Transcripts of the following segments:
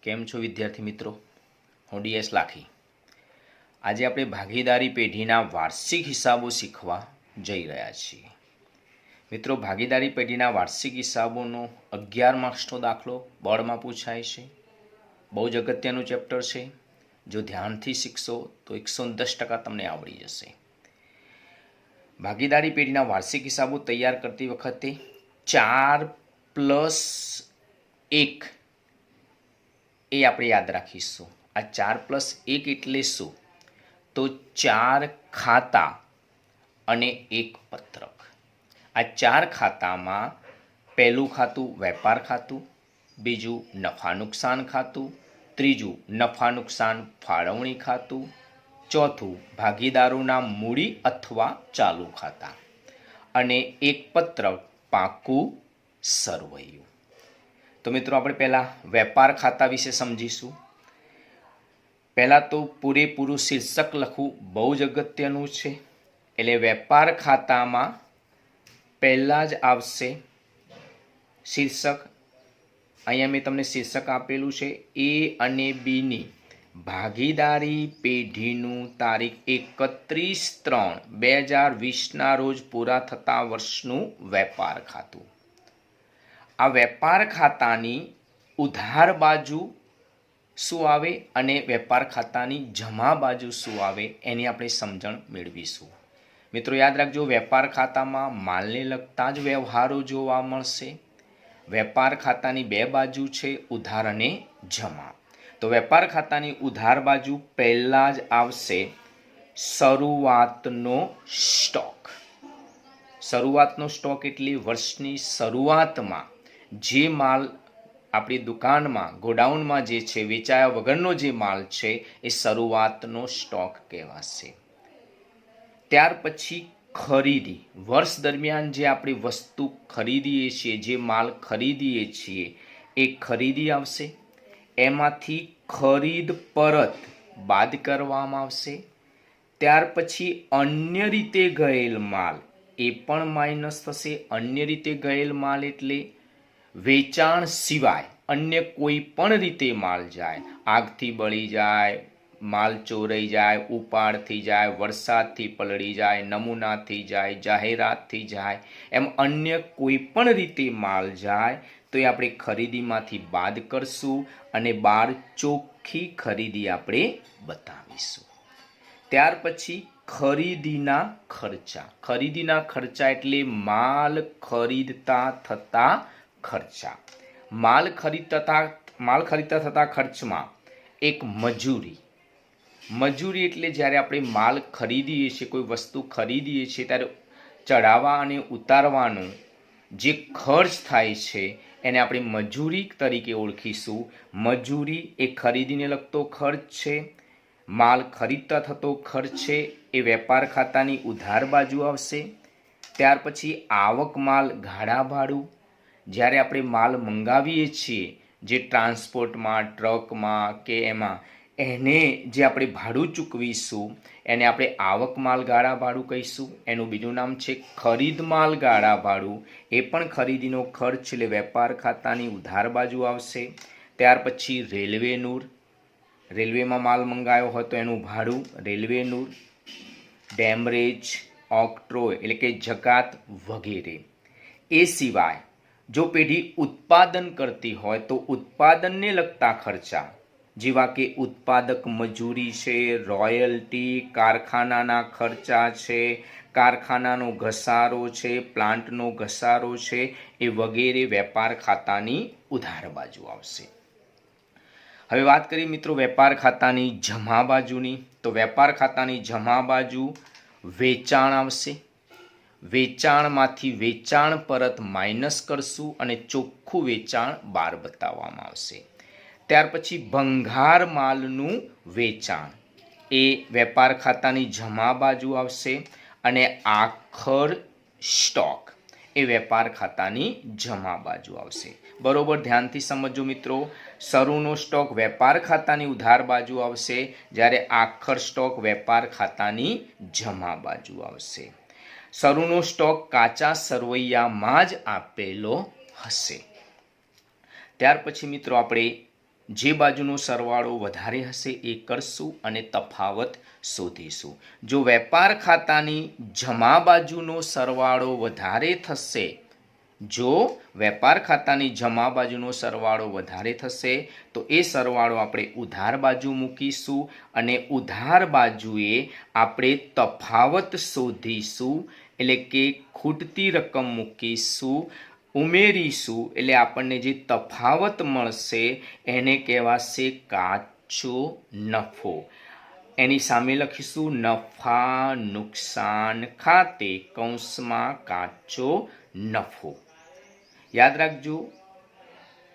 કેમ છો વિદ્યાર્થી મિત્રો? હું ડીએસ લાખી. આજે આપણે ભાગીદારી પેઢીના વાર્ષિક હિસાબો શીખવા જઈ રહ્યા છીએ. મિત્રો, ભાગીદારી પેઢીના વાર્ષિક હિસાબોનો 11 માર્ક્સનો દાખલો બોર્ડમાં પૂછાય છે. બહુ જ અગત્યનું ચેપ્ટર છે. જો ધ્યાનથી શીખશો તો 110% તમને આવડી જશે. ભાગીદારી પેઢીના વાર્ષિક હિસાબો તૈયાર કરતી વખતે 4+1 એ આપણે યાદ રાખીશું. આ 4+1 એટલે શું? તો 4 ખાતા અને 1 પત્રક. આ 4 ખાતામાં પહેલું ખાતું વેપાર ખાતું, બીજું નફા નુકસાન ખાતું, ત્રીજું નફા નુકસાન ફાળવણી ખાતું, ચોથું ભાગીદારોના મૂડી અથવા ચાલુ ખાતા અને 1 પત્રક પાકું સરવૈયું. તો મિત્રો, આપણે પહેલાં વેપાર ખાતા વિશે સમજીશું. પહેલાં તો પૂરેપૂરું શીર્ષક લખવું બહુ જ અગત્યનું છે. એટલે વેપાર ખાતામાં પહેલાં જ આવશે શીર્ષક. અહીંયા મેં તમને શીર્ષક આપેલું છે એ અને બીની ભાગીદારી પેઢીનું તારીખ 31/3/2020ના રોજ પૂરા થતા વર્ષનું વેપાર ખાતું. આ વેપાર ખાતાની ઉધાર બાજુ શું આવે અને વેપાર ખાતાની જમા બાજુ શું આવે એની આપણે સમજણ મેળવીશું. મિત્રો, યાદ રાખજો, વેપાર ખાતામાં માલને લગતા જ વ્યવહારો જોવા મળશે. વેપાર ખાતાની 2 બાજુ છે, ઉધાર અને જમા. તો વેપાર ખાતાની ઉધાર બાજુ પહેલાં જ આવશે શરૂઆતનો સ્ટોક. શરૂઆતનો સ્ટોક એટલે વર્ષની શરૂઆતમાં જે માલ આપણી દુકાનમાં ગોડાઉનમાં જે છે, વેચાયા વગરનો જે માલ છે, એ શરૂઆતનો સ્ટોક કહેવાશે. ત્યાર પછી ખરીદી. વર્ષ દરમિયાન જે આપણે વસ્તુ ખરીદીએ છીએ, જે માલ ખરીદીએ છીએ, એ ખરીદી આવશે. એમાંથી ખરીદ પરત બાદ કરવામાં આવશે. ત્યાર પછી અન્ય રીતે ગયેલ માલ એ પણ માઇનસ થશે. અન્ય રીતે ગયેલ માલ એટલે વેચાણ સિવાય અન્ય કોઈ પણ રીતે માલ જાય, આગથી બળી જાય, માલ ચોરાઈ જાય, ઉપાડ થઈ જાય, વરસાદથી પલળી જાય, નમૂનાથી જાય, જાહેરાતથી જાય, એમ અન્ય કોઈ પણ રીતે માલ જાય તો એ આપણે ખરીદીમાંથી બાદ કરશું અને 12 ચોખ્ખી ખરીદી આપણે બતાવીશું. ત્યાર પછી ખરીદીના ખર્ચા. ખરીદીના ખર્ચા એટલે માલ ખરીદતા થતા ખર્ચા. માલ ખરીદતા થતા ખર્ચમાં એક મજૂરી. મજૂરી એટલે જ્યારે આપણે માલ ખરીદીએ છીએ, કોઈ વસ્તુ ખરીદીએ છીએ, ત્યારે ચડાવવા અને ઉતારવાનો જે ખર્ચ થાય છે એને આપણે મજૂરી તરીકે ઓળખીશું. મજૂરી એ ખરીદીને લગતો ખર્ચ છે. માલ ખરીદતા થતો ખર્ચ છે, એ વેપાર ખાતાની ઉધાર બાજુ આવશે. ત્યાર પછી આવક માલ ગાડા ભાડું. જ્યારે આપણે માલ મંગાવીએ છીએ, જે ટ્રાન્સપોર્ટમાં, ટ્રકમાં કે એમાં, એને જે આપણે ભાડું ચૂકવીશું એને આપણે આવક માલ ગાળા ભાડું કહીશું. એનું બીજું નામ છે ખરીદ માલ ગાળા ભાડું. એ પણ ખરીદીનો ખર્ચ એટલે વેપાર ખાતાની ઉધાર બાજુ આવશે. ત્યાર પછી રેલવે નૂર. રેલવેમાં માલ મંગાવ્યો હોય તો એનું ભાડું રેલવે નૂર. ડેમરેજ, ઓક્ટ્રોય એટલે કે જકાત વગેરે. એ સિવાય જો પેઢી ઉત્પાદન કરતી હોય તો ઉત્પાદનને લગતા ખર્ચા, જેવા કે ઉત્પાદક મજૂરી છે, રોયલ્ટી, કારખાનાના ખર્ચા છે, કારખાનાનો ઘસારો છે, પ્લાન્ટનો ઘસારો છે, એ વગેરે વેપાર ખાતાની ઉધાર બાજુ આવશે. હવે વાત કરીએ મિત્રો વેપાર ખાતાની જમા બાજુની. તો વેપાર ખાતાની જમા બાજુ વેચાણ આવશે. વેચાણમાંથી વેચાણ પરત માઇનસ કરશું અને ચોખ્ખું વેચાણ બહાર બતાવવામાં આવશે. ત્યાર પછી ભંગાર માલનું વેચાણ એ વેપાર ખાતાની જમા બાજુ આવશે અને આખર સ્ટોક એ વેપાર ખાતાની જમા બાજુ આવશે. બરોબર ધ્યાનથી સમજો મિત્રો. શરૂનો સ્ટોક વેપાર ખાતાની ઉધાર બાજુ આવશે, જ્યારે આખર સ્ટોક વેપાર ખાતાની જમા બાજુ આવશે. શરૂનો સ્ટોક કાચા સરવૈયામાં જ આપેલો હશે. ત્યાર પછી મિત્રો આપણે જે બાજુનો સરવાળો વધારે હશે એ કરશું અને તફાવત શોધીશું. જો વેપાર ખાતાની જમા બાજુનો સરવાળો વધારે થશે, જો વેપાર ખાતાની જમા બાજુનો સરવાળો વધારે થશે તો એ સરવાળો આપણે ઉધાર બાજુ મૂકીશું અને ઉધાર બાજુએ આપણે તફાવત શોધીશું, એટલે કે ખૂટતી રકમ મૂકીશું, ઉમેરીશું, એટલે આપણને જે તફાવત મળશે એને કહેવાશે કાચો નફો. એની સામે લખીશું નફા નુકસાન ખાતે કૌંસમાં કાચો નફો. યાદ રાખજો,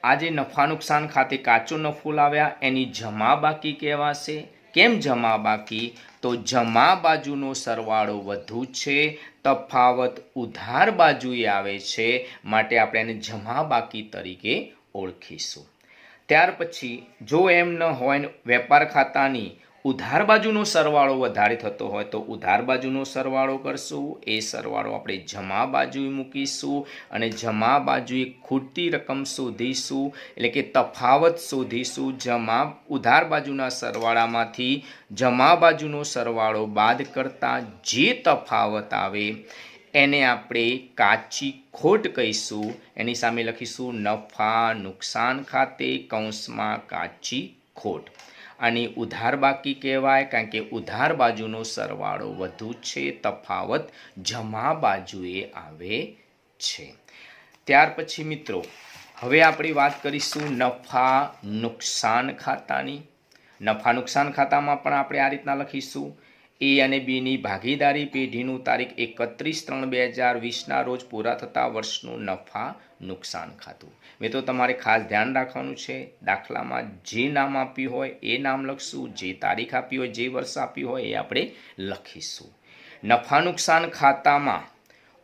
આ જે નફા નુકસાન ખાતે કાચો નફો લાવ્યા એની જમા બાકી કહેવાશે. કેમ જમા બાકી? તો જમા બાજુનો સરવાળો વધુ છે, તફાવત ઉધાર બાજુએ આવે છે, માટે આપણે એને જમા બાકી તરીકે ઓળખીશું. ત્યાર પછી જો એમ ન હોય, વેપાર ખાતાની ઉધાર બાજુનો સરવાળો વધારે થતો હોય તો ઉધાર બાજુનો સરવાળો કરશું, એ સરવાળો આપણે જમા બાજુએ મૂકીશું અને જમા બાજુએ ખૂટતી રકમ શોધીશું, એટલે કે તફાવત શોધીશું. ઉધાર બાજુના સરવાળામાંથી જમા બાજુનો સરવાળો બાદ કરતા જે તફાવત આવે એને આપણે કાચી ખોટ કહીશું. એની સામે લખીશું નફા નુકસાન ખાતે કૌંસમાં કાચી ખોટ. આની ઉધાર બાકી કહેવાય, કારણ કે ઉધાર બાજુનો સરવાળો વધુ છે, તફાવત જમા બાજુએ આવે છે. ત્યાર પછી મિત્રો હવે આપણે વાત કરીશું નફા નુકસાન ખાતાની. નફા નુકસાન ખાતામાં પણ આપણે આ રીતના લખીશું એ અને બીની ભાગીદારી પેઢીનું તારીખ 31/3/2020ના રોજ પૂરા થતા વર્ષનું નફા નુકસાન ખાતું. તો તમારે ખાસ ધ્યાન રાખવાનું છે, દાખલામાં જે નામ આપ્યું હોય એ નામ લખશું, જે તારીખ આપી હોય, જે વર્ષ આપ્યું હોય એ આપણે લખીશું. નફા નુકસાન ખાતામાં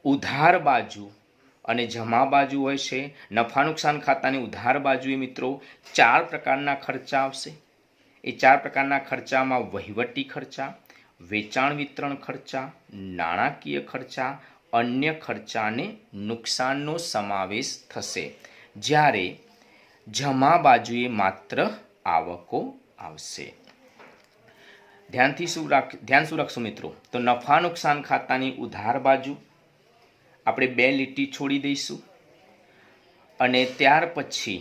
ઉધાર બાજુ અને જમા બાજુ હોય છે. નફા નુકસાન ખાતાની ઉધાર બાજુએ મિત્રો 4 પ્રકારના ખર્ચા આવશે. એ 4 પ્રકારના ખર્ચામાં વહીવટી ખર્ચા, વેચાણ વિતરણ ખર્ચા, નાણાકીય ખર્ચા, અન્ય ખર્ચા અને નુકસાનનો સમાવેશ થશે. જ્યારે જમા બાજુએ માત્ર આવકો આવશે. ધ્યાન શું રાખશું મિત્રો? તો નફા નુકસાન ખાતાની ઉધાર બાજુ આપણે 2 લીટી છોડી દઈશું અને ત્યાર પછી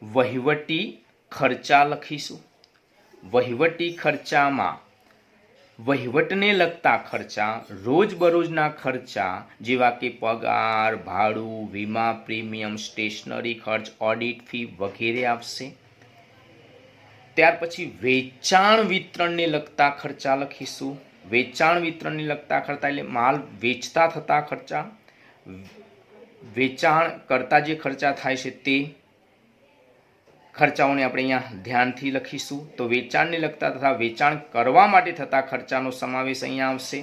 વહીવટી ખર્ચા લખીશું. વહીવટી ખર્ચામાં વહીવટને લગતા ખર્ચા, રોજબરોજના ખર્ચા જેવા કે પગાર, ભાડું, વીમા પ્રીમિયમ, સ્ટેશનરી ખર્ચ, ઓડિટ ફી વગેરે આવશે. ત્યાર પછી વેચાણ વિતરણને લગતા ખર્ચા લખીશું. વેચાણ વિતરણને લગતા ખર્ચા એટલે માલ વેચતા થતા ખર્ચા, વેચાણ કરતા જે ખર્ચા થાય છે તે ખર્ચાઓને આપણે અહીંયા ધ્યાનથી લખીશું. તો વેચાણને લગતા તથા વેચાણ કરવા માટે થતા ખર્ચાનો સમાવેશ અહીંયા આવશે.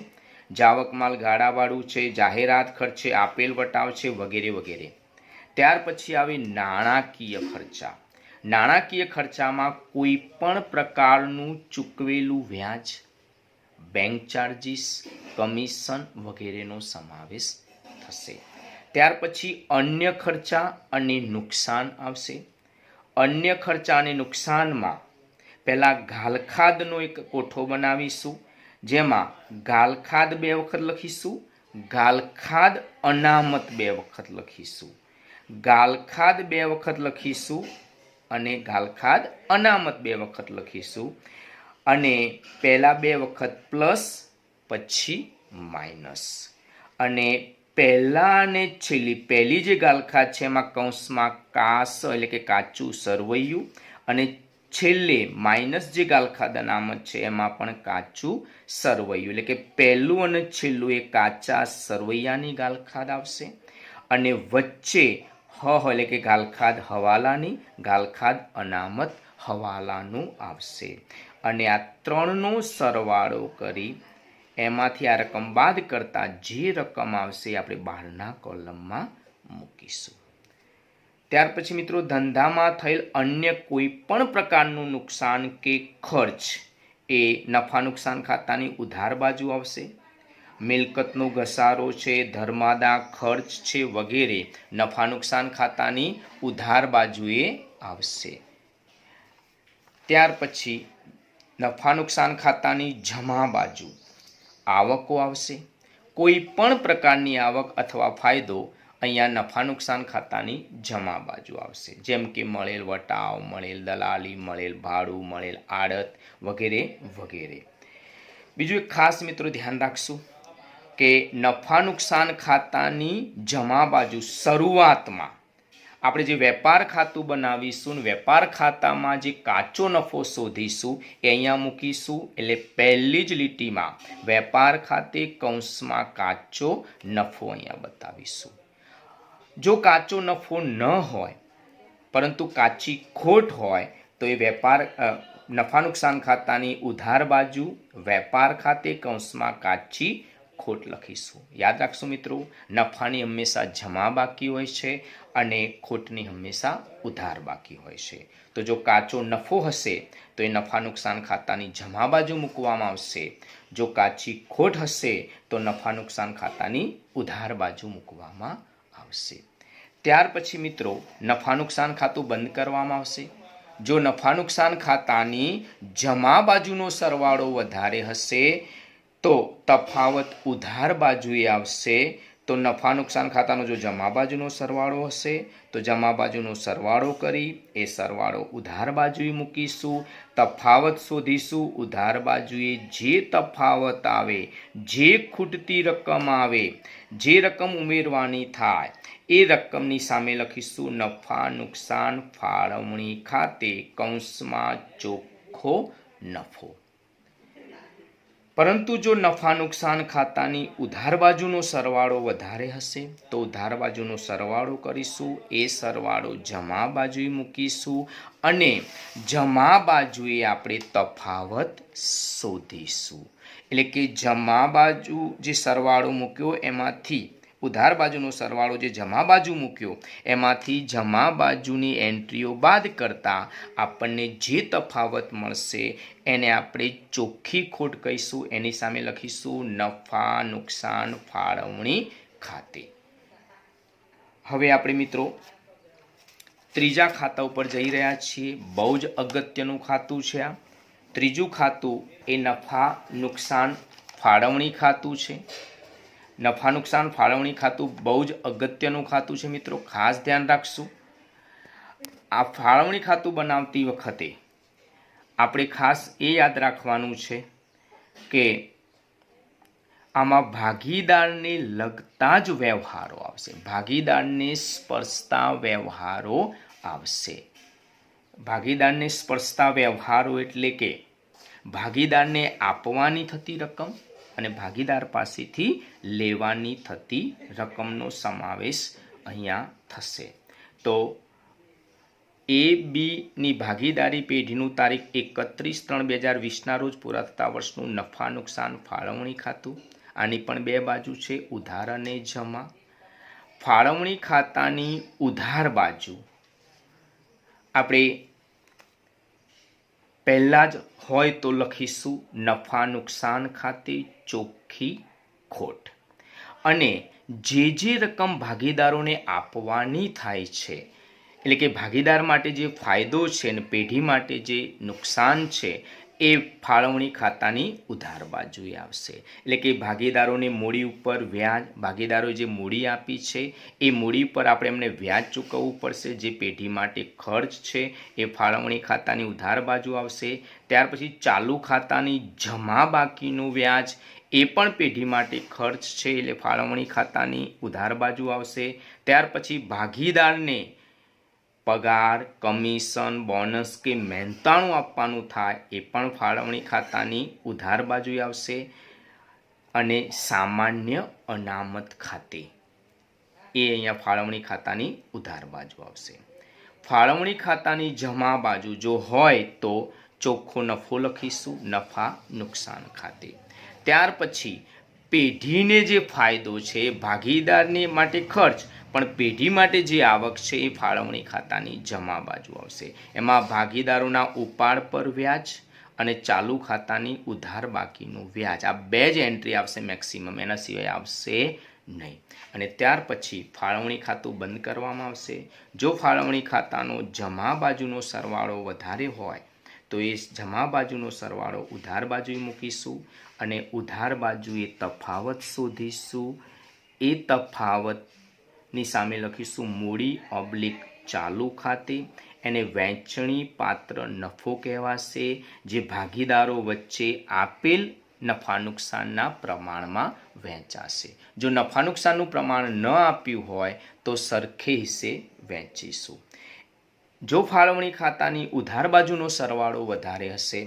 જાવક માલ, ગાડાવાળું છે, જાહેરાત ખર્ચ છે, આપેલ વટાવ છે વગેરે વગેરે. ત્યાર પછી આવે નાણાકીય ખર્ચા. નાણાકીય ખર્ચામાં કોઈ પણ પ્રકારનું ચૂકવેલું વ્યાજ, બેંક ચાર્જીસ, કમિશન વગેરેનો સમાવેશ થશે. ત્યાર પછી અન્ય ખર્ચા અને નુકસાન આવશે. અન્ય ખર્ચા અને નુકસાનમાં પહેલાં ગાલખાદનો એક કોઠો બનાવીશું, જેમાં ગાલખાદ 2 વખત લખીશું, ગાલખાદ અનામત 2 વખત લખીશું. ગાલખાદ 2 વખત લખીશું અને ગાલખાદ અનામત 2 વખત લખીશું. અને પહેલા 2 વખત પ્લસ પછી માઇનસ. અને પહેલા અને પહેલી જે ગાલખાદ છે એમાં કૌંસમાં કાસ એટલે કે કાચું સરવૈયું, અને છેલ્લે માઇનસ જે ગાલખાદ અનામત છે એમાં પણ કાચું સરવૈયું, એટલે કે પહેલું અને છેલ્લું એ કાચા સરવૈયાની ગાલખાદ આવશે. અને વચ્ચે એટલે કે ગાલખાદ હવાલાની, ગાલખાદ અનામત હવાલાનું આવશે. અને આ 3નો સરવાળો કરી એમાંથી આ રકમ બાદ કરતા જે રકમ આવશે આપણે બહારના કોલમમાં મૂકીશું. ત્યાર પછી મિત્રો ધંધામાં થયેલ અન્ય કોઈ પણ પ્રકારનું નુકસાન કે ખર્ચ એ નફા નુકસાન ખાતાની ઉધાર બાજુ આવશે. મિલકતનો ઘસારો છે, ધર્માદા ખર્ચ છે વગેરે નફા નુકસાન ખાતાની ઉધાર બાજુએ આવશે। ત્યાર પછી નફા નુકસાન ખાતાની જમા બાજુ આવકો આવશે। કોઈ પણ પ્રકારની આવક અથવા ફાયદો અહીંયા નફા નુકસાન ખાતાની જમા બાજુ આવશે, જેમ કે મળેલ વટાવ, મળેલ દલાલી, મળેલ ભાડું, મળેલ આડત વગેરે વગેરે। બીજું એક ખાસ મિત્રો ધ્યાન રાખશું કે નફા નુકસાન ખાતાની જમા બાજુ શરૂઆતમાં આપણે જે વેપાર ખાતું બનાવીશું, વેપાર ખાતામાં જે કાચો નફો શોધીશું એ અહીંયા મૂકીશું। એટલે પહેલી જ લીટીમાં વેપાર ખાતે કૌંસમાં કાચો નફો અહીંયા બતાવીશું। જો કાચો નફો ન હોય પરંતુ કાચી ખોટ હોય તો એ નફા નુકસાન ખાતાની ઉધાર બાજુ વેપાર ખાતે કૌંસમાં કાચી ખોટ લખીશું। યાદ રાખશું મિત્રો, નફાની હંમેશા જમા બાકી હોય છે અને ખોટની હંમેશા ઉધાર બાકી હોય છે। તો જો કાચો નફો હશે તો એ નફા નુકસાન ખાતાની જમા બાજુ મૂકવામાં આવશે। જો કાચી ખોટ હશે તો નફા નુકસાન ખાતાની ઉધાર બાજુ મૂકવામાં આવશે। ત્યાર પછી મિત્રો નફા નુકસાન ખાતું બંધ કરવામાં આવશે। જો નફા નુકસાન ખાતાની જમા બાજુનો સરવાળો વધારે હશે તો તફાવત ઉધાર બાજુએ આવશે। તો નફા નુકસાન ખાતાનો જો જમા બાજુનો સરવાળો હશે તો જમા બાજુનો સરવાળો કરી એ સરવાળો ઉધાર બાજુએ મૂકીશું। તફાવત શોધીશું। ઉધાર બાજુએ જે તફાવત આવે, જે ખૂટતી રકમ આવે, જે રકમ ઉમેરવાની થાય એ રકમની સામે લખીશું નફા નુકસાન ફાળવણી ખાતે કૌંસમાં ચોખ્ખો નફો। પરંતુ જો નફા નુકસાન ખાતાની ઉધાર બાજુનો સરવાળો વધારે હશે તો ઉધાર બાજુનો સરવાળો કરીશું। એ સરવાળો જમા બાજુએ મૂકીશું અને જમા બાજુએ આપણે તફાવત શોધીશું। એટલે કે જમા બાજુ જે સરવાળો મૂક્યો એમાંથી ઉધાર બાજુનો સરવાળો જે જમા બાજુ મૂક્યો એમાંથી જમા બાજુની એન્ટ્રીઓ બાદ કરતાં આપણને જે તફાવત મળશે એને આપણે ચોખ્ખી ખોટ કહીશું। એની સામે લખીશું નફા નુકસાન ફાળવણી ખાતે। હવે આપણે મિત્રો ત્રીજા ખાતા ઉપર જઈ રહ્યા છીએ। બહુ જ અગત્યનું ખાતું છે આ। ત્રીજું ખાતું એ નફા નુકસાન ફાળવણી ખાતું છે। નફા નુકસાન ફાળવણી ખાતું બહુ જ અગત્યનું ખાતું છે મિત્રો, ખાસ ધ્યાન રાખશું। આ ફાળવણી ખાતું બનાવતી વખતે આપણે ખાસ એ યાદ રાખવાનું છે કે આમાં ભાગીદારને લગતા જ વ્યવહારો આવશે, ભાગીદારને સ્પર્શતા વ્યવહારો આવશે। ભાગીદારને સ્પર્શતા વ્યવહારો એટલે કે ભાગીદારને આપવાની થતી રકમ અને ભાગીદાર પાસેથી લેવાની થતી રકમનો સમાવેશ અહીંયા થશે। તો AB ની ભાગીદારી પેઢીનું તારીખ 31/3/2020ના રોજ પૂરા થતા વર્ષનું નફા નુકસાન ફાળવણી ખાતું। આની પણ બે બાજુ છે, ઉધાર અને જમા। ફાળવણી ખાતાની ઉધાર બાજુ આપણે પહેલા જ હોય તો લખીશું નફા નુકસાન ખાતે ચોખ્ખી ખોટ। અને જે રકમ ભાગીદારોને આપવાની થાય છે એટલે કે ભાગીદાર માટે જે ફાયદો છે અને પેઢી માટે જે નુકસાન છે એ ફાળવણી ખાતાની ઉધાર બાજુએ આવશે। એટલે કે ભાગીદારોને મૂડી ઉપર વ્યાજ, ભાગીદારોએ જે મૂડી આપી છે એ મૂડી પર આપણે એમને વ્યાજ ચૂકવવું પડશે। જે પેઢી માટે ખર્ચ છે એ ફાળવણી ખાતાની ઉધાર બાજુ આવશે। ત્યાર પછી ચાલુ ખાતાની જમા બાકીનું વ્યાજ એ પણ પેઢી માટે ખર્ચ છે એટલે ફાળવણી ખાતાની ઉધાર બાજુ આવશે। ત્યાર પછી ભાગીદારને પગાર, કમિશન, બોનસ કે મહેનતાણું આપવાનું થાય એ પણ ફાળવણી ખાતાની ઉધાર બાજુએ આવશે। અને સામાન્ય અનામત ખાતે એ અહીંયા ફાળવણી ખાતાની ઉધાર બાજુ આવશે। ફાળવણી ખાતાની જમા બાજુ જો હોય તો ચોખ્ખો નફો લખીશું નફા નુકસાન ખાતે। ત્યાર પછી પેઢીને જે ફાયદો છે, ભાગીદારને માટે ખર્ચ પણ પેઢી માટે જે આવક છે એ ફાળવણી ખાતાની જમા બાજુ આવશે। એમાં ભાગીદારોના ઉપાડ પર વ્યાજ અને ચાલુ ખાતાની ઉધાર બાકીનું વ્યાજ, આ બે જ એન્ટ્રી આવશે મેક્સિમમ, એના સિવાય આવશે નહીં. અને ત્યાર પછી ફાળવણી ખાતું બંધ કરવામાં આવશે. જો ફાળવણી ખાતાનો જમા બાજુનો સરવાળો વધારે હોય તો એ જમા બાજુનો સરવાળો ઉધાર બાજુએ મૂકીશું અને ઉધાર બાજુએ તફાવત શોધીશું. એ તફાવતની સામે લખીશું મૂડી / ચાલુ ખાતે. એને વહેંચણી પાત્ર નફો કહેવાશે, જે ભાગીદારો વચ્ચે આપેલ નફા નુકસાનના પ્રમાણમાં વહેંચાશે. જો નફા નુકસાનનું પ્રમાણ ન આપ્યું હોય તો સરખે હિસ્સે વહેંચીશું. જો ફાળવણી ખાતાની ઉધાર બાજુનો સરવાળો વધારે હશે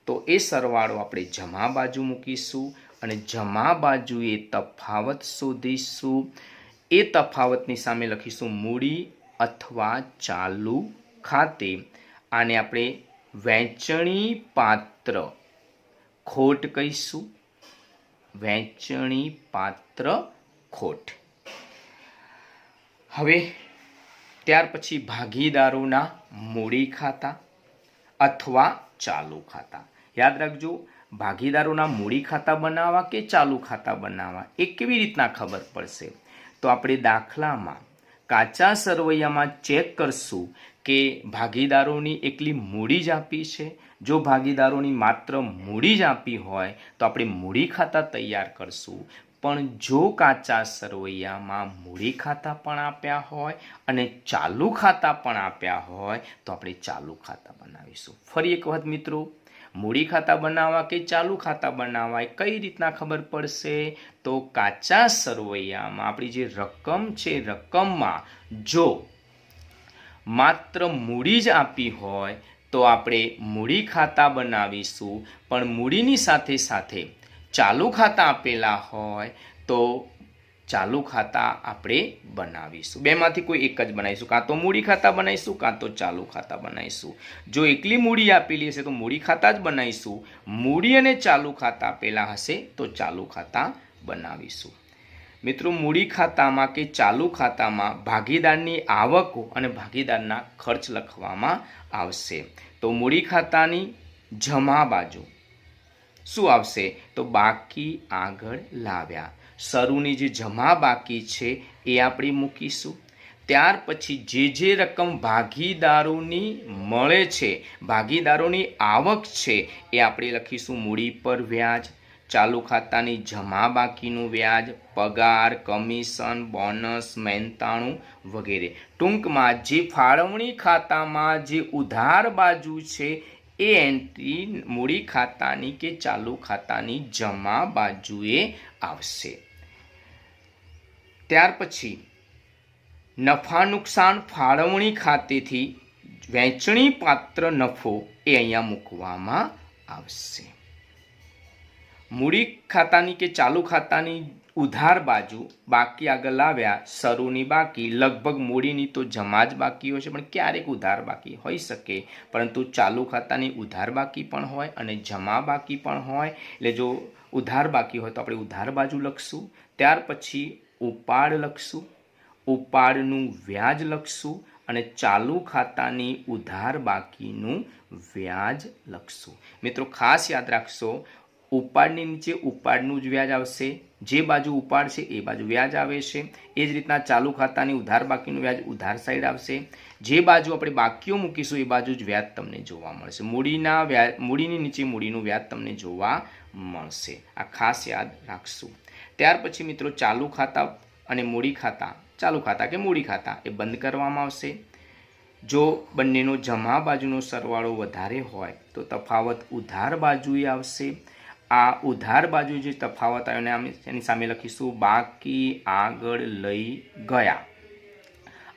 તો એ સરવાળો આપણે જમા બાજુ મૂકીશું અને જમા બાજુએ તફાવત શોધીશું. એ તફાવતની સામે લખીશું મૂડી / ચાલુ ખાતે. આને આપણે વહેંચણી પાત્ર ખોટ કહીશું. વહેંચણી પાત્ર ખોટ. હવે ત્યાર પછી ભાગીદારોના મૂડી ખાતા અથવા ચાલુ ખાતા. યાદ રાખજો, ભાગીદારોના મૂડી ખાતા બનાવવા કે ચાલુ ખાતા બનાવવા એ કેવી રીતના ખબર પડશે? તો આપણે દાખલામાં કાચા સરવૈયામાં ચેક કરશું કે ભાગીદારોની એકલી મૂડી જ આપી છે. જો ભાગીદારોની માત્ર મૂડી જ આપી હોય તો આપણે મૂડી ખાતા તૈયાર કરશું. પણ જો કાચા સરવૈયામાં મૂડી ખાતા પણ આપ્યા હોય અને ચાલુ ખાતા પણ આપ્યા હોય તો આપણે ચાલુ ખાતા બનાવીશું. ફરી એક વખત મિત્રો, મૂડી ખાતા બનાવવા કે ચાલુ ખાતા બનાવવા એ કઈ રીતના ખબર પડશે? તો કાચા સરવૈયામાં આપણી જે રકમ છે, રકમમાં જો માત્ર મૂડી જ આપી હોય તો આપણે મૂડી ખાતા બનાવીશું. પણ મૂડીની સાથે સાથે ચાલુ ખાતા આપેલા હોય તો ચાલુ ખાતા આપણે બનાવીશું. બેમાંથી કોઈ એક જ બનાવીશું. કાં તો મૂડી ખાતા બનાવીશું, કાં તો ચાલુ ખાતા બનાવીશું. જો એકલી મૂડી આપેલી હશે તો મૂડી ખાતા જ બનાવીશું. મૂડી અને ચાલુ ખાતા આપેલા હશે તો ચાલુ ખાતા બનાવીશું. મિત્રો, મૂડી ખાતામાં કે ચાલુ ખાતામાં ભાગીદારની આવકો અને ભાગીદારના ખર્ચ લખવામાં આવશે. તો મૂડી ખાતાની જમા બાજુ શું આવશે? તો બાકી આગળ લાવ્યા. શરૂની જે જમા બાકી છે એ આપણે મૂકીશું. ત્યાર પછી જે રકમ ભાગીદારોની મળે છે, ભાગીદારોની આવક છે, એ આપણે લખીશું મૂડી પર વ્યાજ. ચાલુ ખાતાની જમા બાકીનું વ્યાજ, પગાર, કમિશન, બોનસ, મહેનતાણું વગેરે. ટૂંકમાં જે ફાળવણી ખાતામાં જે ઉધાર બાજુ છે એ એન્ટ્રી મૂડી ખાતાની કે ચાલુ ખાતાની જમા બાજુએ આવશે. ત્યાર પછી નફા નુકસાન ફાળવણી ખાતેથી વહેંચણી પાત્ર નફો એ અહીંયા મૂકવામાં આવશે. મૂડી ખાતાની કે ચાલુ ખાતાની ઉધાર બાજુ બાકી આગળ લાવ્યા. શરૂની બાકી, લગભગ મૂડીની તો જમા જ બાકી હોય છે, પણ ક્યારેક ઉધાર બાકી હોઈ શકે. પરંતુ ચાલુ ખાતાની ઉધાર બાકી પણ હોય અને જમા બાકી પણ હોય. એટલે જો ઉધાર બાકી હોય તો આપણે ઉધાર બાજુ લખશું. ત્યાર પછી ઉપાડ લખશું, ઉપાડનું વ્યાજ લખશું અને ચાલુ ખાતાની ઉધાર બાકીનું વ્યાજ લખશું. મિત્રો, ખાસ યાદ રાખશો, ઉપાડની નીચે ઉપાડનું જ વ્યાજ આવશે. જે બાજુ ઉપાડ છે એ બાજુ વ્યાજ આવે છે. એ જ રીતના ચાલુ ખાતાની ઉધાર બાકીનું વ્યાજ ઉધાર સાઈડ આવશે. જે બાજુ આપણે બાકીઓ મૂકીશું એ બાજુ જ વ્યાજ તમને જોવા મળશે. મૂડીની નીચે મૂડીનું વ્યાજ તમને જોવા મળશે. આ ખાસ યાદ રાખશું. ત્યાર પછી મિત્રો, ચાલુ ખાતા અને મૂડી ખાતા, ચાલુ ખાતા કે મૂડી ખાતા એ બંધ કરવામાં આવશે. જો બંનેનો જમા બાજુનો સરવાળો વધારે હોય તો તફાવત ઉધાર બાજુએ આવશે. આ ઉધાર બાજુ જે તફાવત આવ્યો એની સામે લખીશું બાકી આગળ લઈ ગયા.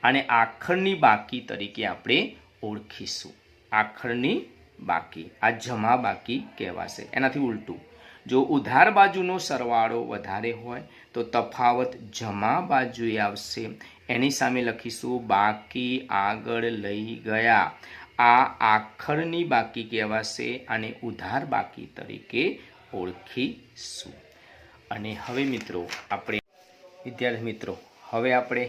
અને આખરની બાકી તરીકે આપણે ઓળખીશું. આખરની બાકી, આ જમા બાકી કહેવાશે. એનાથી ઉલટું, જો ઉધાર બાજુનો સરવાળો વધારે હોય તો તફાવત જમા બાજુએ આવશે. એની સામે લખીશું બાકી આગળ લઈ ગયા. આ આખરની બાકી કહેવાશે. આને ઉધાર બાકી તરીકે ઓળખીશું. અને હવે મિત્રો આપણે વિદ્યાર્થી મિત્રો હવે આપણે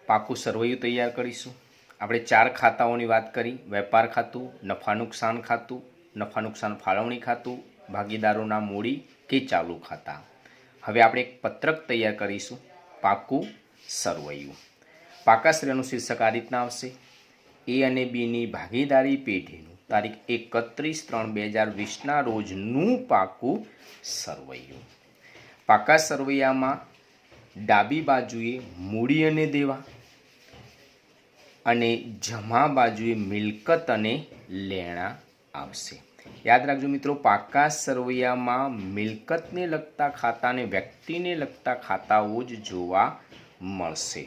પાકું સરવૈયું તૈયાર કરીશું. આપણે 4 ખાતાઓની વાત કરી: વેપાર ખાતું, નફા નુકસાન ખાતું, નફા નુકસાન ફાળવણી ખાતું, ભાગીદારોના મૂડી કે ચાલુ ખાતા. હવે આપણે એક પત્રક તૈયાર કરીશું, પાકું સરવૈયું. પાકા સરવૈયાનું શીર્ષક આ રીતના આવશે: એ અને બીની ભાગીદારી પેઢીનું તારીખ 31/3/2020ના રોજનું પાકું સરવૈયું. પાકા સરવૈયામાં ડાબી બાજુએ મૂડી અને દેવા અને જમા બાજુએ મિલકત અને લેણા આવશે. યાદ રાખજો મિત્રો, પાકા સરવૈયામાં મિલકતને લગતા ખાતા અને વ્યક્તિને લગતા ખાતાઓ જ જોવા મળશે.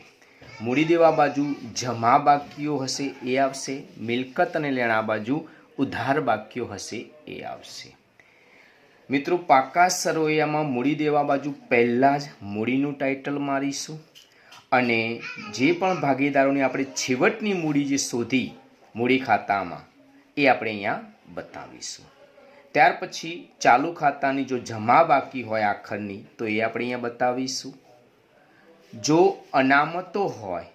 મૂડી દેવા બાજુ જમા બાકીઓ હશે એ આવશે, મિલકત અને લેણા બાજુ ઉધાર બાકીઓ હશે એ આવશે. મિત્રો, પાકા સરવૈયામાં મૂડી દેવા બાજુ પહેલાં જ મૂડીનું ટાઇટલ મારીશું અને જે પણ ભાગીદારોની આપણે છેવટની મૂડી જે શોધી મૂડી ખાતામાં એ આપણે અહીંયા બતાવીશું. ત્યાર પછી ચાલુ ખાતાની જો જમા બાકી હોય આખરની તો એ આપણે અહીંયા બતાવીશું. જો અનામતો હોય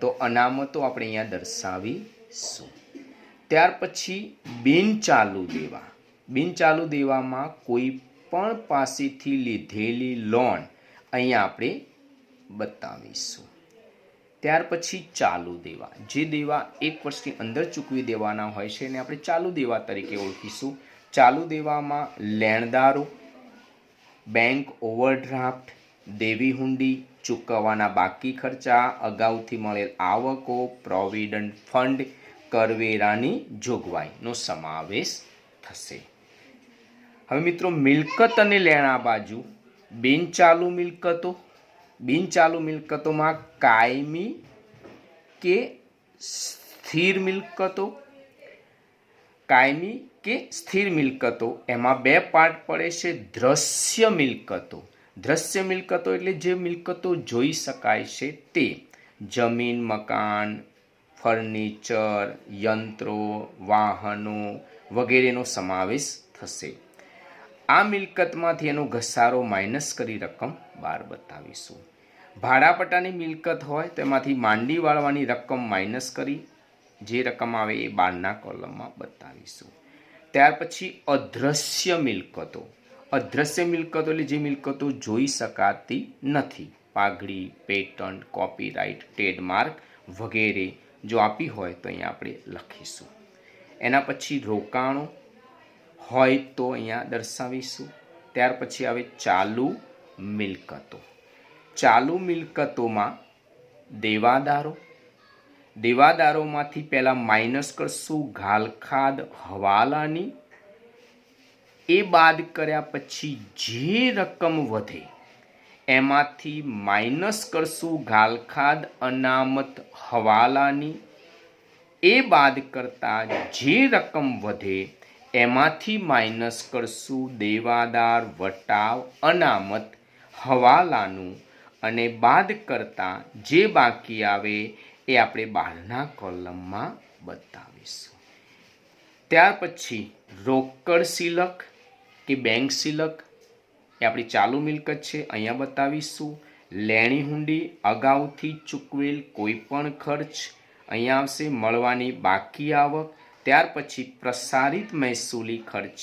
તો અનામતો આપણે અહીંયા દર્શાવીશું. ત્યાર પછી બિનચાલુ દેવા. બિનચાલુ દેવામાં કોઈ પણ પાસેથી લીધેલી લોન અહીંયા આપણે બતાવીશું. ત્યાર પછી ચાલુ દેવા. જે દેવા 1 વર્ષની અંદર ચૂકવી દેવાના હોય છે એને આપણે ચાલુ દેવા તરીકે ઓળખીશું. ચાલુ દેવામાં લેણદારો, બેંક ઓવરડ્રાફ્ટ, દેવી હુંડી, ચૂકવવાના બાકી ખર્ચા, અગાઉથી મળેલ આવકો, પ્રોવિડન્ટ ફંડ, કરવેરાની જોગવાઈનો સમાવેશ થશે. હવે મિત્રો, મિલકત અને લેણા બાજુ બિનચાલુ મિલકતો. બિનચાલુ મિલકતોમાં કાયમી કે સ્થિર મિલકતો. કાયમી કે સ્થિર મિલકતો એમાં 2 પાર્ટ પડે છે. દ્રશ્ય મિલકતો. દ્રશ્ય મિલકતો એટલે જે મિલકતો જોઈ શકાય છે તે જમીન, મકાન, ફર્નિચર, યંત્રો, વાહનો વગેરેનો સમાવેશ થશે. આ મિલકતમાંથી એનો ઘસારો માઇનસ કરી રકમ બહાર બતાવીશું. ભાડાપટ્ટાની મિલકત હોય તેમાંથી માંડી વાળવાની રકમ માઇનસ કરી જે રકમ આવે એ બહારના કોલમમાં બતાવીશું. ત્યાર પછી અદ્રશ્ય મિલકતો. અદ્રશ્ય મિલકતો એટલે જે મિલકતો જોઈ શકાતી નથી. પાઘડી, પેટન્ટ, કોપીરાઇટ, ટ્રેડમાર્ક વગેરે જો આપી હોય તો અહીંયા આપણે લખીશું. એના પછી રોકાણો હોય તો અહીંયા દર્શાવીશું. ત્યાર પછી આવે ચાલુ મિલકતો. ચાલુ મિલકતોમાં દેવાદારો. દેવાદારોમાંથી પહેલાં માઇનસ કરશું ઘાલખાદ હવાલાની. એ બાદ કર્યા પછી જે રકમ વધે એમાંથી માઇનસ કરશું ઘાલખાદ અનામત હવાલાની. એ બાદ કરતાં જે રકમ વધે એમાંથી માઇનસ કરશું દેવાદાર વટાવ અનામત હવાલાનું અને બાદ કરતાં જે બાકી આવે એ આપણે બહારના કોલમમાં બતાવીશું. ત્યાર પછી રોકડ સિલક કે બેંક સિલક એ આપણી ચાલુ મિલકત છે, અહીંયા બતાવીશું. લેણી હુંડી અગાઉથી ચૂકવેલ કોઈ પણ ખર્ચ અહીંયા આવશે. મળવાની બાકી આવક. ત્યાર પછી પ્રસારિત મહેસૂલી ખર્ચ,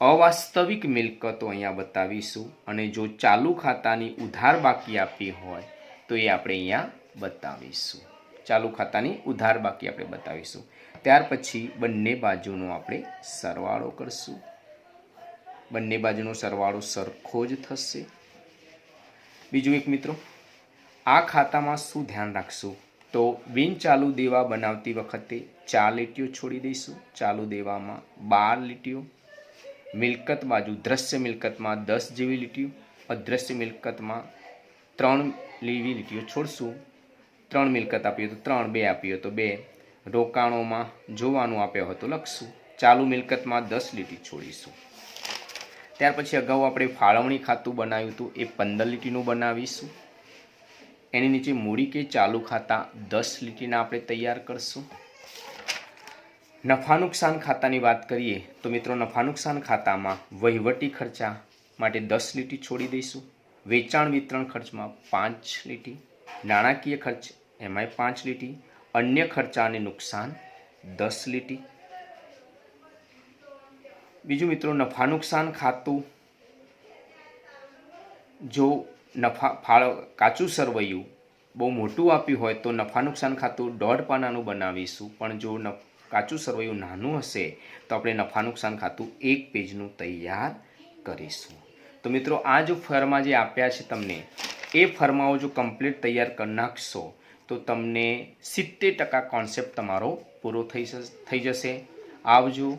અવાસ્તવિક મિલકતો અહીંયા બતાવીશું અને જો ચાલુ ખાતાની ઉધાર બાકી આપી હોય તો એ આપણે અહીંયા બતાવીશું. ચાલુ ખાતાની ઉધાર બાકી આપણે બતાવીશું. ત્યાર પછી બંને બાજુનો આપણે સરવાળો કરશું. બંને બાજુનો સરવાળો સરખો જ થશે. બીજું એક મિત્રો, આ ખાતામાં શું ધ્યાન રાખશું તો બિનચાલુ દેવા બનાવતી વખતે 4 લીટીઓ છોડી દઈશું. ચાલુ દેવામાં 12 લીટીઓ. મિલકત બાજુ દ્રશ્ય મિલકતમાં 10 જેવી લીટીઓ. અદ્રશ્ય મિલકતમાં 3 જેવી લીટીઓ છોડશું. 3 મિલકત આપી હોય તો 3, 2 આપી હોય તો 2. રોકાણોમાં જોવાનું આપ્યો હોય તો લખશું. ચાલુ મિલકતમાં 10 લીટી છોડીશું. ત્યાર પછી અગાઉ આપણે ફાળવણી ખાતું બનાવ્યું હતું એ 15 લીટીનું બનાવીશું. એની નીચે મૂડી કે ચાલુ ખાતા 10 લીટીના આપણે તૈયાર કરશું. નફા નુકસાન ખાતાની વાત કરીએ તો મિત્રો, નફા નુકસાન ખાતામાં વહીવટી ખર્ચા માટે 10 લીટી છોડી દઈશું. વેચાણ વિતરણ ખર્ચમાં 5 લીટી. નાણાકીય ખર્ચ એમાંય 5 લીટી. અન્ય ખર્ચા અને નુકસાન 10 લીટી. બીજું મિત્રો, નફા નુકસાન ખાતું જો કાચું સરવૈયું બહુ મોટું આપ્યું હોય તો નફા નુકસાન ખાતું 1.5 પાનાનું બનાવીશું, પણ જો કાચું સરવૈયું નાનું હશે તો આપણે નફા નુકસાન ખાતું 1 પેજનું તૈયાર કરીશું. તો મિત્રો આ જો ફર્મા જે આપ્યા છે તમને, એ ફર્માઓ જો કમ્પ્લીટ તૈયાર કરી નાખશો તો તમને 70% કોન્સેપ્ટ તમારો પૂરો થઈ જશે. આવજો.